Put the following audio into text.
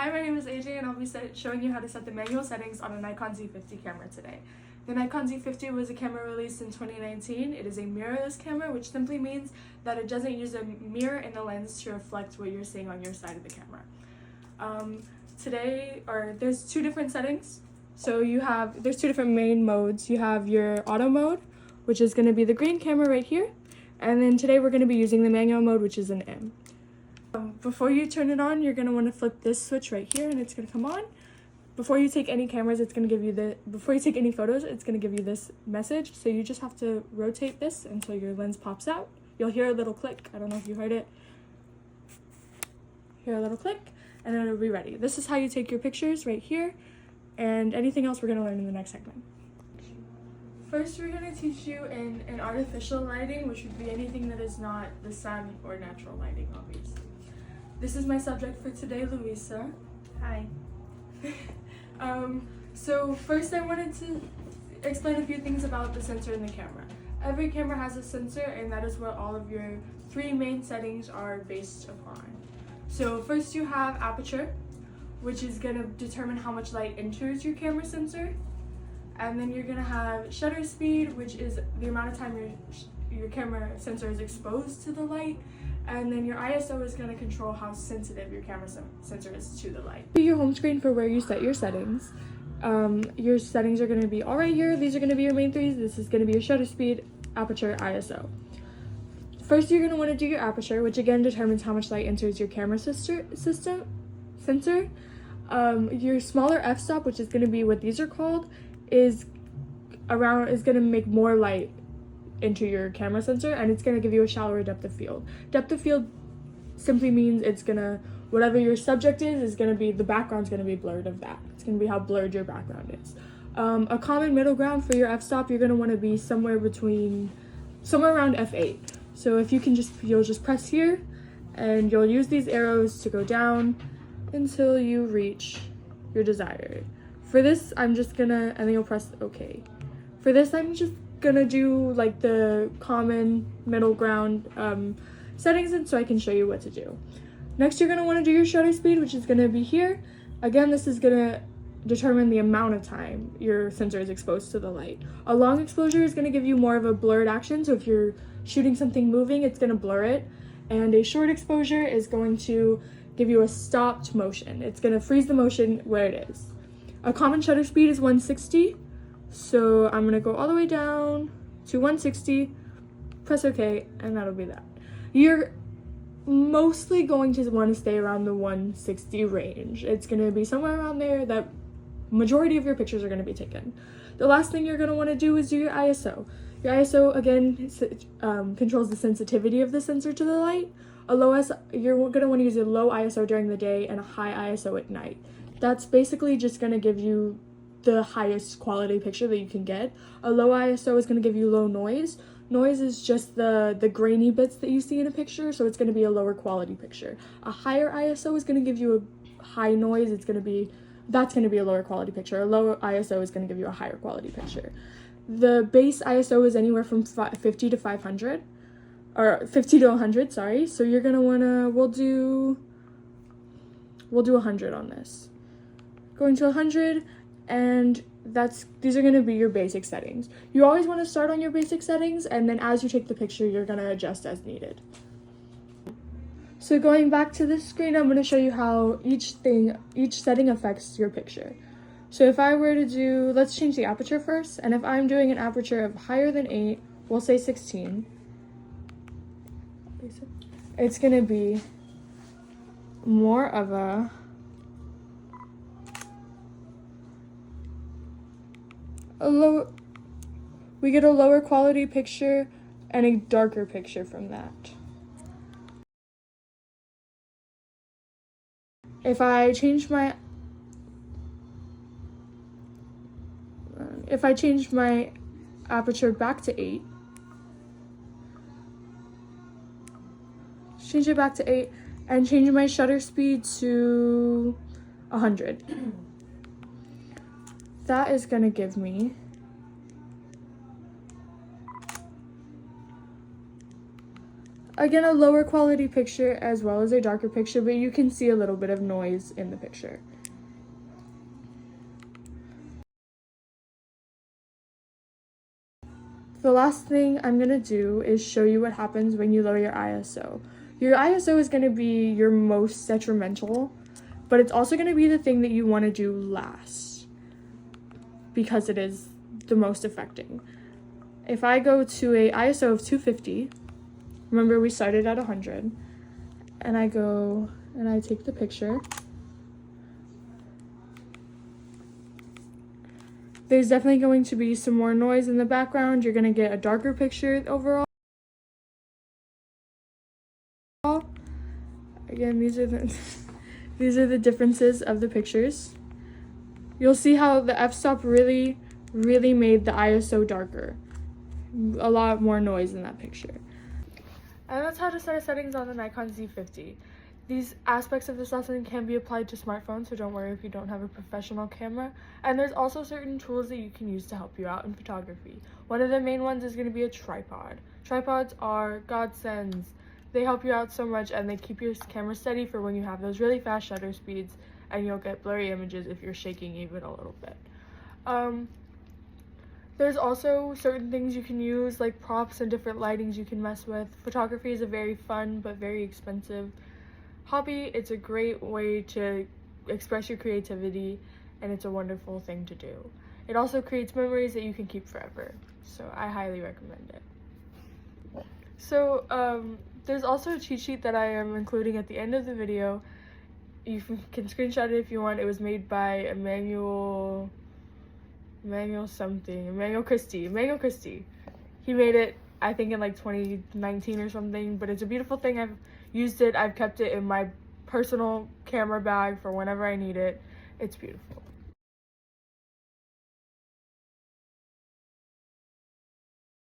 Hi, my name is AJ and I'll be showing you how to set the manual settings on a Nikon Z50 camera today. The Nikon Z50 was a camera released in 2019. It is a mirrorless camera, which simply means that it doesn't use a mirror in the lens to reflect what you're seeing on your side of the camera. There's two different settings. So there's two different main modes. You have your auto mode, which is going to be the green camera right here. And then today we're going to be using the manual mode, which is an M. Before you turn it on, you're going to want to flip this switch right here and it's going to come on. Before you take any photos, it's going to give you this message. So you just have to rotate this until your lens pops out. You'll hear a little click. I don't know if you heard it. Hear a little click and then it'll be ready. This is how you take your pictures right here, and anything else we're going to learn in the next segment. First, we're going to teach you in artificial lighting, which would be anything that is not the sun or natural lighting, obviously. This is my subject for today, Louisa. Hi. So first I wanted to explain a few things about the sensor in the camera. Every camera has a sensor, and that is what all of your three main settings are based upon. So first you have aperture, which is going to determine how much light enters your camera sensor. And then you're going to have shutter speed, which is the amount of time your camera sensor is exposed to the light. And then your ISO is going to control how sensitive your camera sensor is to the light. Your home screen for where you set your settings. Your settings are going to be all right here. These are going to be your main threes. This is going to be your shutter speed, aperture, ISO. First, you're going to want to do your aperture, which again determines how much light enters your camera sensor. Your smaller f-stop, which is going to be what these are called, is going to make more light into your camera sensor, and it's going to give you a shallower depth of field. Depth of field simply means whatever your subject is going to be, the background's going to be blurred of that. It's going to be how blurred your background is. A common middle ground for your f-stop, you're going to want to be somewhere around f8. So if you'll just press here, and you'll use these arrows to go down until you reach your desired. For this, and then you'll press OK. For this, I'm just gonna do like the common middle ground settings, and so I can show you what to do. Next, you're gonna want to do your shutter speed, which is gonna be here. Again, this is gonna determine the amount of time your sensor is exposed to the light. A long exposure is gonna give you more of a blurred action, so if you're shooting something moving, it's gonna blur it. And a short exposure is going to give you a stopped motion. It's gonna freeze the motion where it is. A common shutter speed is 160. So I'm going to go all the way down to 160, press OK, and that'll be that. You're mostly going to want to stay around the 160 range. It's going to be somewhere around there that majority of your pictures are going to be taken. The last thing you're going to want to do is do your ISO. Your ISO, again, controls the sensitivity of the sensor to the light. You're going to want to use a low ISO during the day and a high ISO at night. That's basically just going to give you the highest quality picture that you can get. A low ISO is going to give you low noise. Noise is just the grainy bits that you see in a picture, so it's going to be a lower quality picture. A higher ISO is going to give you a high noise. That's going to be a lower quality picture. A lower ISO is going to give you a higher quality picture. The base ISO is anywhere from 50 to 500, or 50 to 100, sorry. So you're going to want to, we'll do 100 on this. Going to 100, and these are going to be your basic settings. You always want to start on your basic settings, and then as you take the picture, you're going to adjust as needed. So going back to this screen, I'm going to show you how each setting affects your picture. So if I were to let's change the aperture first, and if I'm doing an aperture of higher than 8, we'll say 16, it's going to be more of we get a lower quality picture and a darker picture from that. If I change my aperture back to 8, change it back to 8, and change my shutter speed to 100. That is going to give me Again, a lower quality picture as well as a darker picture, but you can see a little bit of noise in the picture. The last thing I'm going to do is show you what happens when you lower your ISO. Your ISO is going to be your most detrimental, but it's also going to be the thing that you want to do last because it is the most affecting. If I go to a ISO of 250, remember we started at 100, and I go and I take the picture, there's definitely going to be some more noise in the background. You're going to get a darker picture overall. Again, these are the differences of the pictures. You'll see how the f-stop really made the ISO darker. A lot more noise in that picture. And that's how to set settings on the Nikon Z50. These aspects of this lesson can be applied to smartphones, so don't worry if you don't have a professional camera. And there's also certain tools that you can use to help you out in photography. One of the main ones is going to be a tripod. Tripods are godsends. They help you out so much, and they keep your camera steady for when you have those really fast shutter speeds, and you'll get blurry images if you're shaking even a little bit. There's also certain things you can use, like props and different lightings you can mess with. Photography is a very fun but very expensive hobby. It's a great way to express your creativity, and it's a wonderful thing to do. It also creates memories that you can keep forever, so I highly recommend it. So there's also a cheat sheet that I am including at the end of the video. You can screenshot it if you want. It was made by Emmanuel Christie. He made it, I think, in like 2019 or something, but it's a beautiful thing. I've used it. I've kept it in my personal camera bag for whenever I need it. It's beautiful.